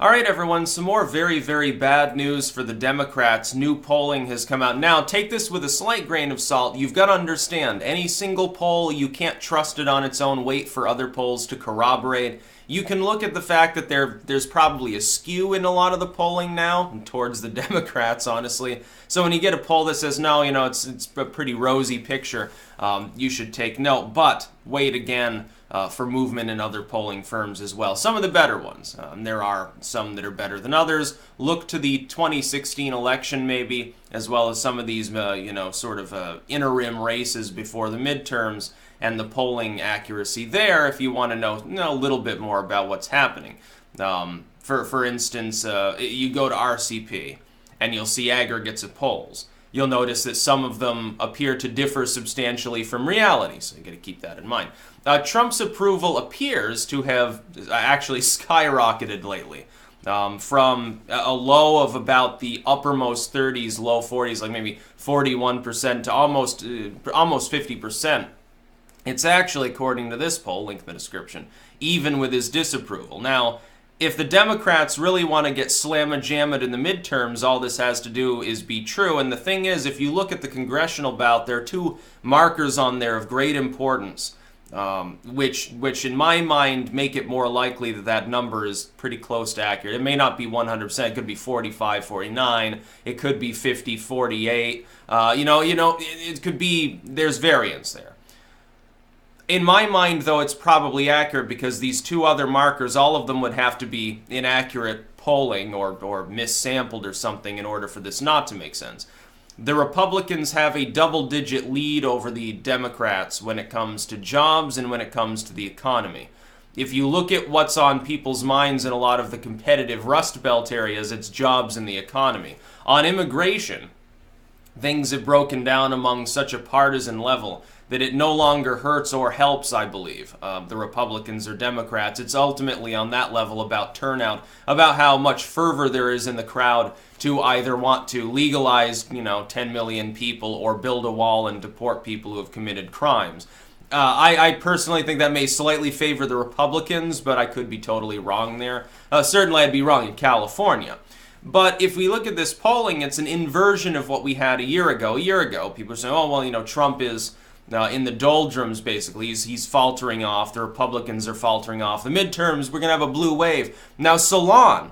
All right, everyone, some more very, very bad news for the Democrats. New polling has come out. Now, take this with a slight grain of salt. You've got to understand, any single poll, you can't trust it on its own. Wait for other polls to corroborate. You can look at the fact that there's probably a skew in a lot of the polling now towards the Democrats, honestly. So when you get a poll that says, no, it's a pretty rosy picture, you should take note. But wait again for movement in other polling firms as well. Some of the better ones. There are some that are better than others. Look to the 2016 election maybe, as well as some of these, interim races before the midterms and the polling accuracy there if you want to know a little bit more about what's happening. For instance, you go to RCP and you'll see aggregates of polls. You'll notice that some of them appear to differ substantially from reality, so you got to keep that in mind. Trump's approval appears to have actually skyrocketed lately. From a low of about the uppermost 30s, low 40s, like maybe 41% to almost 50%. It's actually, according to this poll, link in the description, even with his disapproval. Now, if the Democrats really want to get slamma-jammed in the midterms, all this has to do is be true. And the thing is, if you look at the congressional ballot, there are two markers on there of great importance, which in my mind make it more likely that that number is pretty close to accurate. It may not be 100%. It could be 45, 49. It could be 50, 48. It could be, there's variance there. In my mind, though, it's probably accurate because these two other markers, all of them would have to be inaccurate polling or missampled or something in order for this not to make sense. The Republicans have a double-digit lead over the Democrats when it comes to jobs and when it comes to the economy. If you look at what's on people's minds in a lot of the competitive Rust Belt areas, it's jobs and the economy. On immigration, things have broken down among such a partisan level that it no longer hurts or helps, I believe, the Republicans or Democrats. It's ultimately on that level about turnout, about how much fervor there is in the crowd to either want to legalize, 10 million people or build a wall and deport people who have committed crimes. I personally think that may slightly favor the Republicans, but I could be totally wrong there. Certainly I'd be wrong in California. But if we look at this polling, it's an inversion of what we had a year ago. A year ago, people were saying, Trump is in the doldrums, basically. He's faltering off. The Republicans are faltering off. The midterms, we're going to have a blue wave. Now, Salon,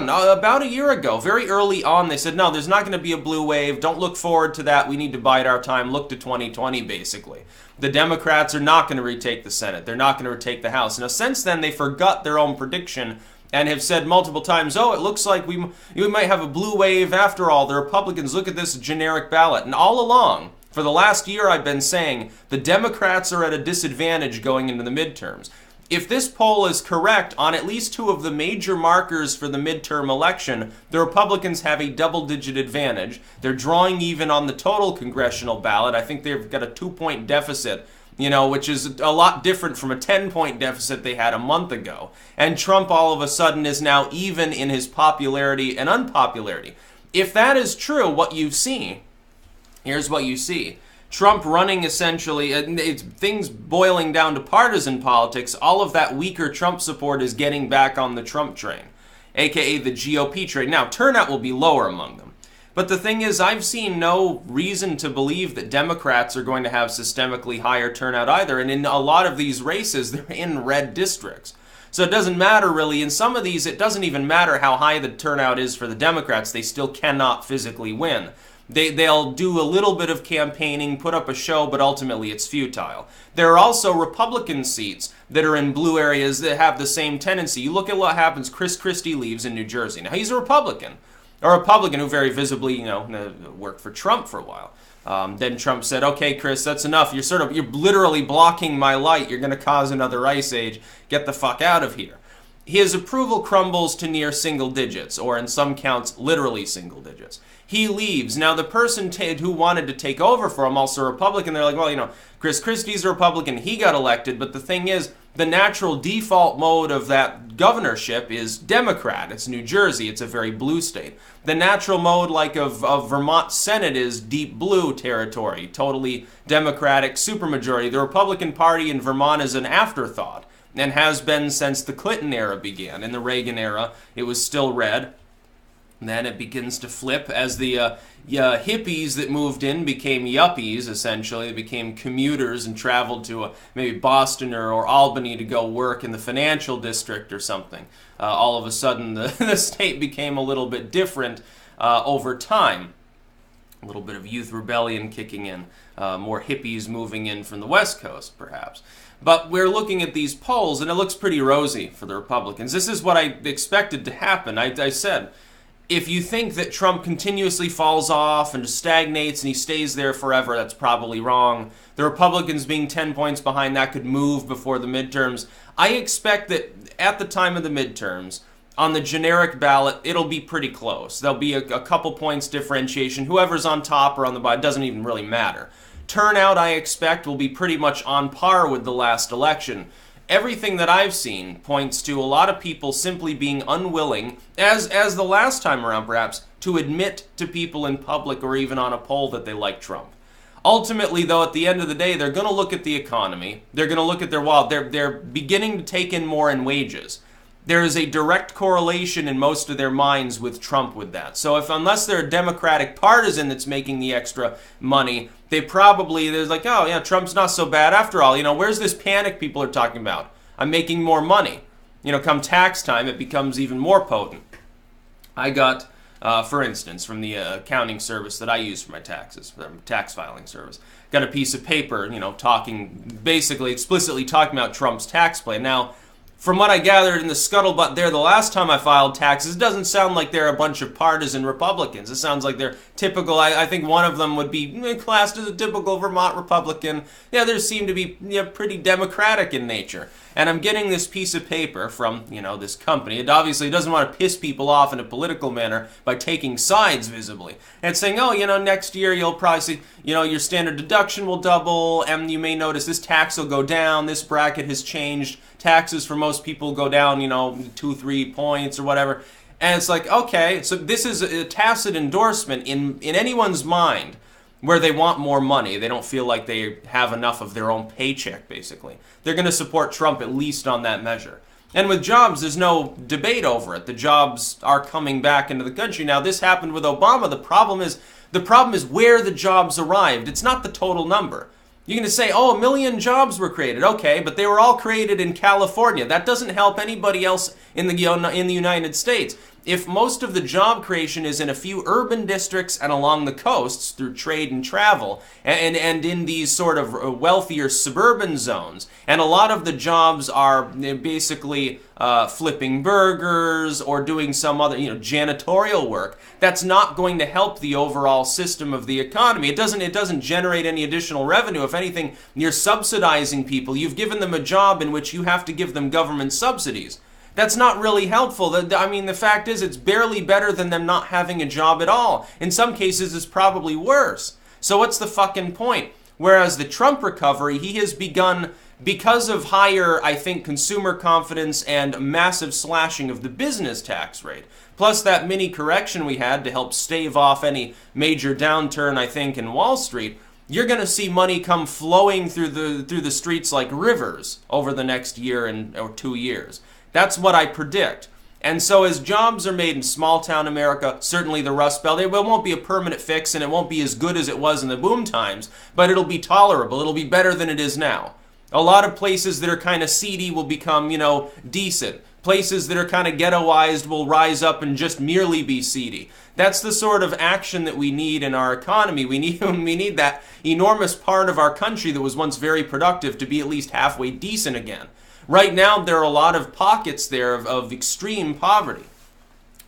about a year ago, very early on, they said, no, there's not going to be a blue wave. Don't look forward to that. We need to bide our time. Look to 2020, basically. The Democrats are not going to retake the Senate. They're not going to retake the House. Now, since then, they forgot their own prediction and have said multiple times, it looks like we might have a blue wave after all. The Republicans, look at this generic ballot. And all along, for the last year, I've been saying the Democrats are at a disadvantage going into the midterms. If this poll is correct on at least two of the major markers for the midterm election, the Republicans have a double-digit advantage. They're drawing even on the total congressional ballot. I think they've got a 2-point deficit, which is a lot different from a 10-point deficit they had a month ago. And Trump all of a sudden is now even in his popularity and unpopularity. If that is true, what you've seen, here's what you see. Trump running essentially, it's things boiling down to partisan politics. All of that weaker Trump support is getting back on the Trump train, aka the GOP train. Now, turnout will be lower among them. But the thing is, I've seen no reason to believe that Democrats are going to have systemically higher turnout either. And in a lot of these races, they're in red districts. So it doesn't matter really. In some of these, it doesn't even matter how high the turnout is for the Democrats. They still cannot physically win. They'll do a little bit of campaigning, put up a show, but ultimately it's futile. There are also Republican seats that are in blue areas that have the same tendency. You look at what happens. Chris Christie leaves in New Jersey. Now, he's a Republican who very visibly, worked for Trump for a while. Then Trump said, okay, Chris, that's enough. You're literally blocking my light. You're going to cause another ice age. Get the fuck out of here. His approval crumbles to near single digits, or in some counts, literally single digits. He leaves. Now, the person who wanted to take over for him, also a Republican, they're like, Chris Christie's a Republican, he got elected, but the thing is, the natural default mode of that governorship is Democrat. It's New Jersey. It's a very blue state. The natural mode, of Vermont Senate, is deep blue territory, totally Democratic supermajority. The Republican Party in Vermont is an afterthought. and has been since the Clinton era began. In the Reagan era, it was still red. And then it begins to flip as the hippies that moved in became yuppies, essentially. They became commuters and traveled to maybe Boston or Albany to go work in the financial district or something. All of a sudden, the state became a little bit different over time. A little bit of youth rebellion kicking in. More hippies moving in from the West Coast, perhaps. But we're looking at these polls, and it looks pretty rosy for the Republicans. This is what I expected to happen. I said, if you think that Trump continuously falls off and just stagnates and he stays there forever, that's probably wrong. The Republicans being 10 points behind, that could move before the midterms. I expect that at the time of the midterms, on the generic ballot, it'll be pretty close. There'll be a couple points differentiation. Whoever's on top or on the bottom, doesn't even really matter. Turnout, I expect, will be pretty much on par with the last election. Everything that I've seen points to a lot of people simply being unwilling, as the last time around perhaps, to admit to people in public or even on a poll that they like Trump. Ultimately, though, at the end of the day, they're going to look at the economy. They're going to look at their wallet. They're beginning to take in more in wages. There is a direct correlation in most of their minds with Trump with that. So unless they're a Democratic partisan that's making the extra money, they're like, oh yeah, Trump's not so bad after all. Where's this panic people are talking about? I'm making more money. Come tax time, it becomes even more potent. I got, for instance, from the accounting service that I use for my taxes, the tax filing service, got a piece of paper, basically explicitly talking about Trump's tax plan. Now, from what I gathered in the scuttlebutt there the last time I filed taxes, it doesn't sound like they're a bunch of partisan Republicans. It sounds like they're typical. I think one of them would be classed as a typical Vermont Republican. Yeah, they seem to be pretty democratic in nature. And I'm getting this piece of paper from, this company. It obviously doesn't want to piss people off in a political manner by taking sides visibly. And it's saying, next year you'll probably see, your standard deduction will double, and you may notice this tax will go down, this bracket has changed, taxes for most people go down, 2-3 points or whatever. And it's like, okay, so this is a tacit endorsement in anyone's mind where they want more money. They don't feel like they have enough of their own paycheck, basically. They're going to support Trump at least on that measure. And with jobs, there's no debate over it. The jobs are coming back into the country. Now, this happened with Obama. The problem is where the jobs arrived. It's not the total number. You're going to say, 1 million jobs were created. Okay, but they were all created in California. That doesn't help anybody else in the United States. If most of the job creation is in a few urban districts and along the coasts through trade and travel, and in these sort of wealthier suburban zones, and a lot of the jobs are basically flipping burgers or doing some other, janitorial work, that's not going to help the overall system of the economy. It doesn't generate any additional revenue. If anything, you're subsidizing people. You've given them a job in which you have to give them government subsidies. That's not really helpful. The fact is it's barely better than them not having a job at all. In some cases, it's probably worse. So what's the fucking point? Whereas the Trump recovery, he has begun because of higher, I think, consumer confidence and massive slashing of the business tax rate. Plus that mini correction we had to help stave off any major downturn, I think, in Wall Street. You're going to see money come flowing through the streets like rivers over the next year or 2 years. That's what I predict. And so as jobs are made in small town America, certainly the Rust Belt, it won't be a permanent fix and it won't be as good as it was in the boom times, but it'll be tolerable. It'll be better than it is now. A lot of places that are kind of seedy will become, decent. Places that are kind of ghettoized will rise up and just merely be seedy. That's the sort of action that we need in our economy. We need that enormous part of our country that was once very productive to be at least halfway decent again. Right now, there are a lot of pockets there of extreme poverty.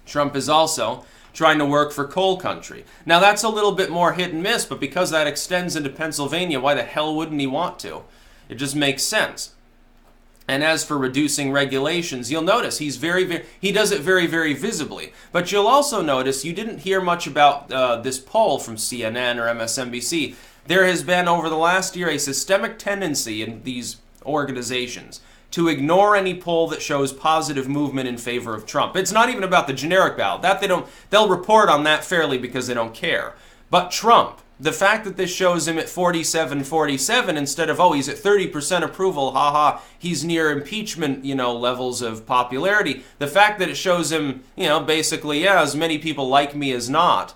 Trump is also trying to work for coal country. Now, that's a little bit more hit and miss, but because that extends into Pennsylvania, why the hell wouldn't he want to? It just makes sense. And as for reducing regulations, you'll notice he does it very, very visibly. But you'll also notice you didn't hear much about this poll from CNN or MSNBC. There has been, over the last year, a systemic tendency in these organizations to ignore any poll that shows positive movement in favor of Trump. It's not even about the generic ballot. They'll report on that fairly because they don't care. But Trump, The fact that this shows him at 47 instead of, oh, he's at 30% approval, haha, he's near impeachment, levels of popularity. The fact that it shows him, basically, yeah, as many people like me as not,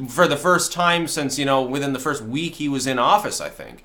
for the first time since, within the first week he was in office, I think.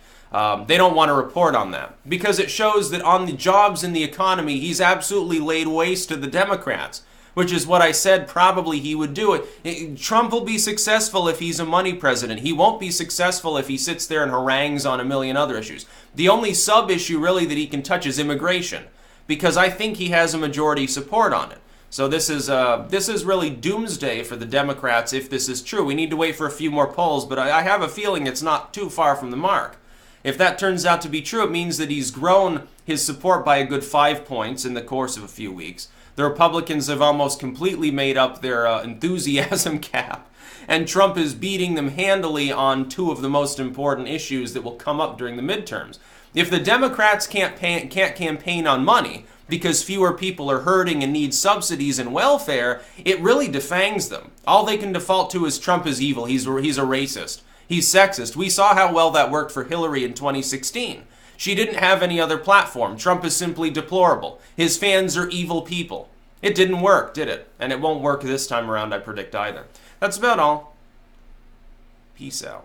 They don't want to report on that because it shows that on the jobs in the economy, he's absolutely laid waste to the Democrats, which is what I said probably he would do it. Trump will be successful if he's a money president. He won't be successful if he sits there and harangues on a million other issues. The only sub-issue really that he can touch is immigration, because I think he has a majority support on it. So this is really doomsday for the Democrats if this is true. We need to wait for a few more polls, but I have a feeling it's not too far from the mark. If that turns out to be true, it means that he's grown his support by a good 5 points in the course of a few weeks. The Republicans have almost completely made up their enthusiasm cap, and Trump is beating them handily on 2 of the most important issues that will come up during the midterms. If the Democrats can't campaign on money because fewer people are hurting and need subsidies and welfare, it really defangs them. All they can default to is Trump is evil, he's a racist, he's sexist. We saw how well that worked for Hillary in 2016. She didn't have any other platform. Trump is simply deplorable. His fans are evil people. It didn't work, did it? And it won't work this time around, I predict, either. That's about all. Peace out.